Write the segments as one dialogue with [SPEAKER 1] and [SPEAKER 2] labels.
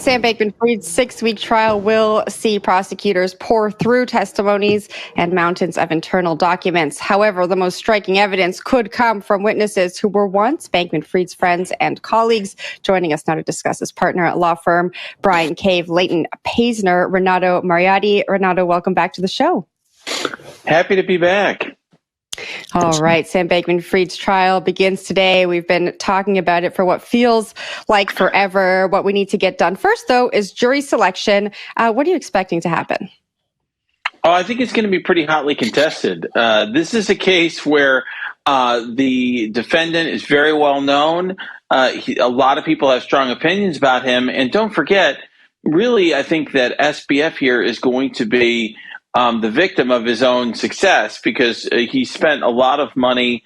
[SPEAKER 1] Sam Bankman-Fried's 6-week trial will see prosecutors pour through testimonies and mountains of internal documents. However, the most striking evidence could come from witnesses who were once Bankman-Fried's friends and colleagues. Joining us now to discuss his partner at law firm Bryan, Leighton, Paisner, Renato Mariotti. Renato, welcome back to the show.
[SPEAKER 2] Happy to be back.
[SPEAKER 1] All right. Sam Bankman-Fried's trial begins today. We've been talking about it for what feels like forever. What we need to get done first, though, is jury selection. What are you expecting to happen?
[SPEAKER 2] Oh, I think it's going to be pretty hotly contested. This is a case where the defendant is very well known. A lot of people have strong opinions about him. And don't forget, really, I think that SBF here is going to be the victim of his own success because he spent a lot of money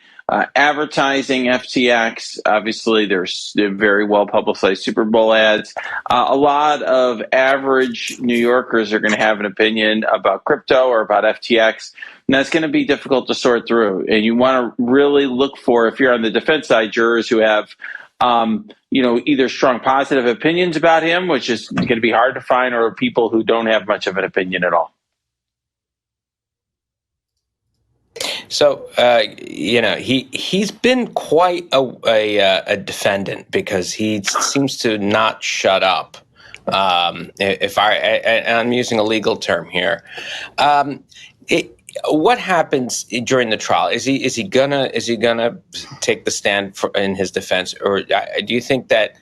[SPEAKER 2] advertising FTX. Obviously, there's very well publicized Super Bowl ads. A lot of average New Yorkers are going to have an opinion about crypto or about FTX, and that's going to be difficult to sort through. And you want to really look for, if you're on the defense side, jurors who have either strong positive opinions about him, which is going to be hard to find, or people who don't have much of an opinion at all.
[SPEAKER 3] So, he's been quite a defendant because he seems to not shut up. And I'm using a legal term here. What happens during the trial? Is he gonna take the stand in his defense, or do you think that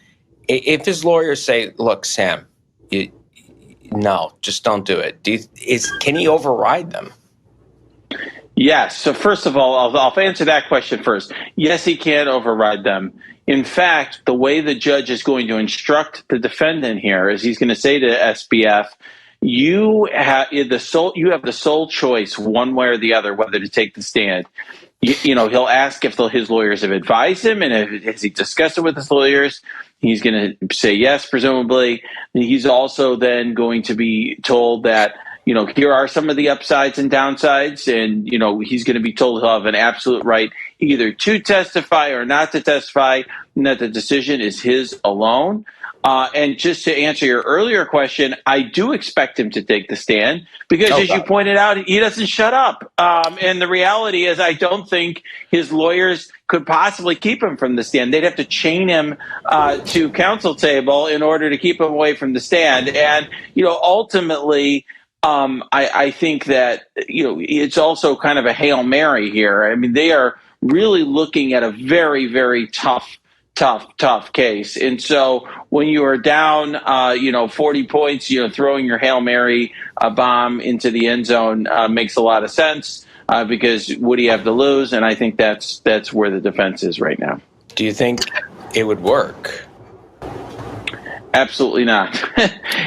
[SPEAKER 3] if his lawyers say, "Look, Sam, no, just don't do it," can he override them?
[SPEAKER 2] Yes. So first of all, I'll answer that question first. Yes, he can override them. In fact, the way the judge is going to instruct the defendant here is he's going to say to SBF, you have the sole choice one way or the other whether to take the stand. He'll ask if his lawyers have advised him, and has he discussed it with his lawyers. He's going to say yes, presumably. He's also then going to be told that, here are some of the upsides and downsides, and, he's going to be told he'll have an absolute right either to testify or not to testify, and that the decision is his alone. And just to answer your earlier question, I do expect him to take the stand because, as you pointed out, he doesn't shut up. And the reality is I don't think his lawyers could possibly keep him from the stand. They'd have to chain him to counsel table in order to keep him away from the stand. And, ultimately, I think that, it's also kind of a Hail Mary here. I mean, they are really looking at a very, very tough case. And so when you are down, 40 points, throwing your Hail Mary bomb into the end zone makes a lot of sense because what do you have to lose? And I think that's where the defense is right now.
[SPEAKER 3] Do you think it would work?
[SPEAKER 2] Absolutely not.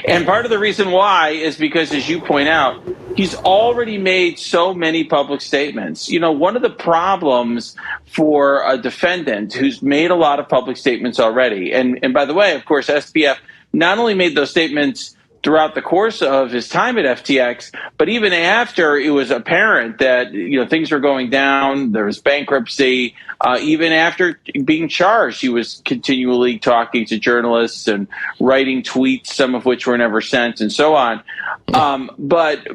[SPEAKER 2] And part of the reason why is because, as you point out, he's already made so many public statements. One of the problems for a defendant who's made a lot of public statements already, and by the way, of course, SBF not only made those statements throughout the course of his time at FTX, but even after it was apparent that things were going down, there was bankruptcy. Even after being charged, he was continually talking to journalists and writing tweets, some of which were never sent, and so on. But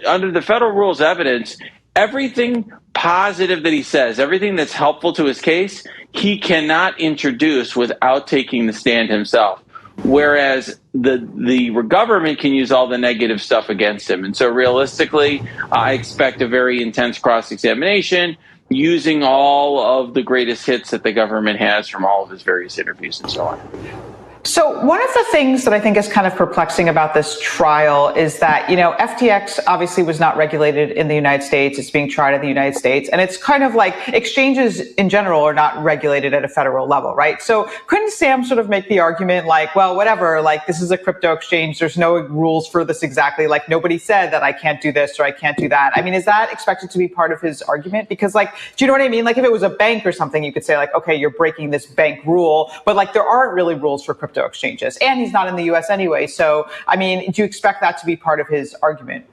[SPEAKER 2] under the federal rules of evidence, everything positive that he says, everything that's helpful to his case, he cannot introduce without taking the stand himself. Whereas the government can use all the negative stuff against him. And so realistically, I expect a very intense cross-examination using all of the greatest hits that the government has from all of his various interviews and so on.
[SPEAKER 4] So one of the things that I think is kind of perplexing about this trial is that, FTX obviously was not regulated in the United States. It's being tried in the United States. And it's kind of like exchanges in general are not regulated at a federal level, right? So couldn't Sam sort of make the argument like, well, whatever, like this is a crypto exchange. There's no rules for this exactly. Like nobody said that I can't do this or I can't do that. I mean, is that expected to be part of his argument? Because do you know what I mean? Like if it was a bank or something, you could say like, okay, you're breaking this bank rule, but like there aren't really rules for crypto exchanges, and he's not in the U.S. anyway. So, I mean, do you expect that to be part of his argument?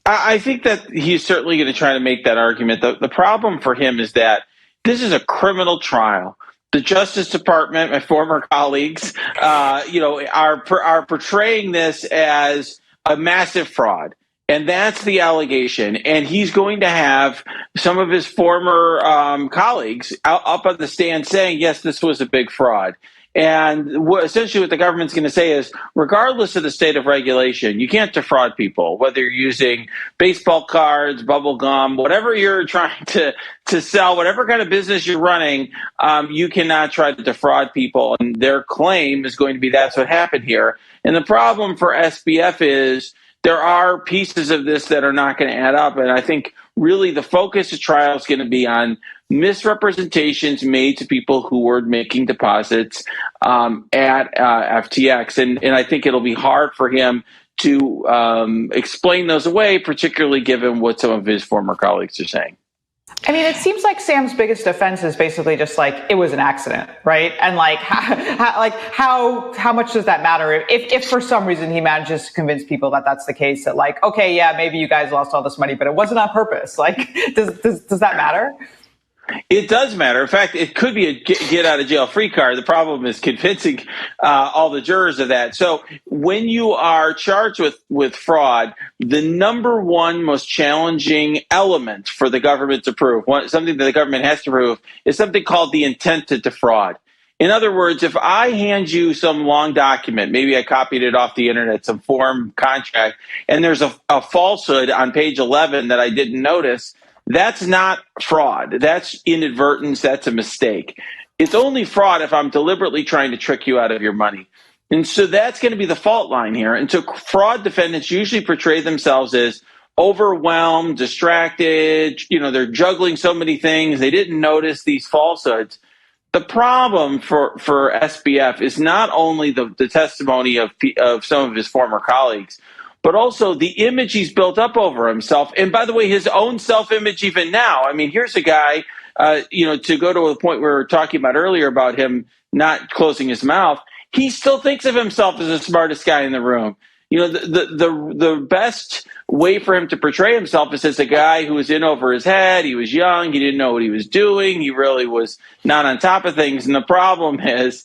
[SPEAKER 2] I think that he's certainly going to try to make that argument. The problem for him is that this is a criminal trial. the Justice Department, my former colleagues, are portraying this as a massive fraud. And that's the allegation. And he's going to have some of his former colleagues up on the stand saying, yes, this was a big fraud. And essentially what the government's going to say is, regardless of the state of regulation, you can't defraud people, whether you're using baseball cards, bubble gum, whatever you're trying to sell, whatever kind of business you're running, you cannot try to defraud people. And their claim is going to be that's what happened here. And the problem for SBF is there are pieces of this that are not going to add up. And I think really the focus of trial is going to be on misrepresentations made to people who were making deposits at FTX. And I think it'll be hard for him to explain those away, particularly given what some of his former colleagues are saying.
[SPEAKER 4] I mean, it seems like Sam's biggest defense is basically just like it was an accident, right? And how much does that matter if for some reason he manages to convince people that that's the case? That like, okay, yeah, maybe you guys lost all this money, but it wasn't on purpose. Like, does that matter?
[SPEAKER 2] It does matter. In fact, it could be a get out of jail free card. The problem is convincing all the jurors of that. So when you are charged with fraud, the number one most challenging element for the government to prove, something that the government has to prove, is something called the intent to defraud. In other words, if I hand you some long document, maybe I copied it off the internet, some form contract, and there's a falsehood on page 11 that I didn't notice, that's not fraud. That's inadvertence. That's a mistake. It's only fraud if I'm deliberately trying to trick you out of your money. And so that's going to be the fault line here. And so fraud defendants usually portray themselves as overwhelmed, distracted. They're juggling so many things. They didn't notice these falsehoods. The problem for SBF is not only the testimony of some of his former colleagues, but also the image he's built up over himself. And by the way, his own self-image even now. I mean, here's a guy, to go to the point we were talking about earlier about him not closing his mouth, he still thinks of himself as the smartest guy in the room. The best way for him to portray himself is as a guy who was in over his head. He was young. He didn't know what he was doing. He really was not on top of things. And the problem is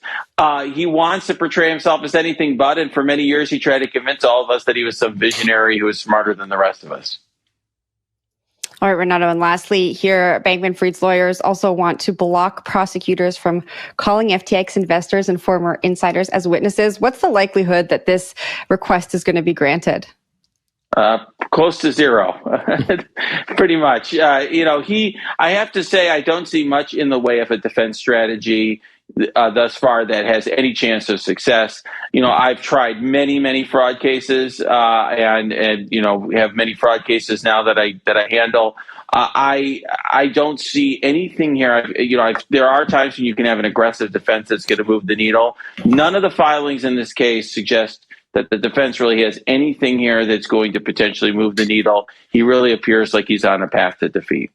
[SPEAKER 2] he wants to portray himself as anything but. And for many years, he tried to convince all of us that he was some visionary who was smarter than the rest of us.
[SPEAKER 1] All right, Renato. And lastly, here, Bankman-Fried's lawyers also want to block prosecutors from calling FTX investors and former insiders as witnesses. What's the likelihood that this request is going to be granted?
[SPEAKER 2] Close to zero, pretty much. I have to say, I don't see much in the way of a defense strategy thus far that has any chance of success. I've tried many fraud cases, and we have many fraud cases now that I handle. I don't see anything here. There are times when you can have an aggressive defense that's going to move the needle. None of the filings in this case suggest that the defense really has anything here that's going to potentially move the needle. He really appears like he's on a path to defeat.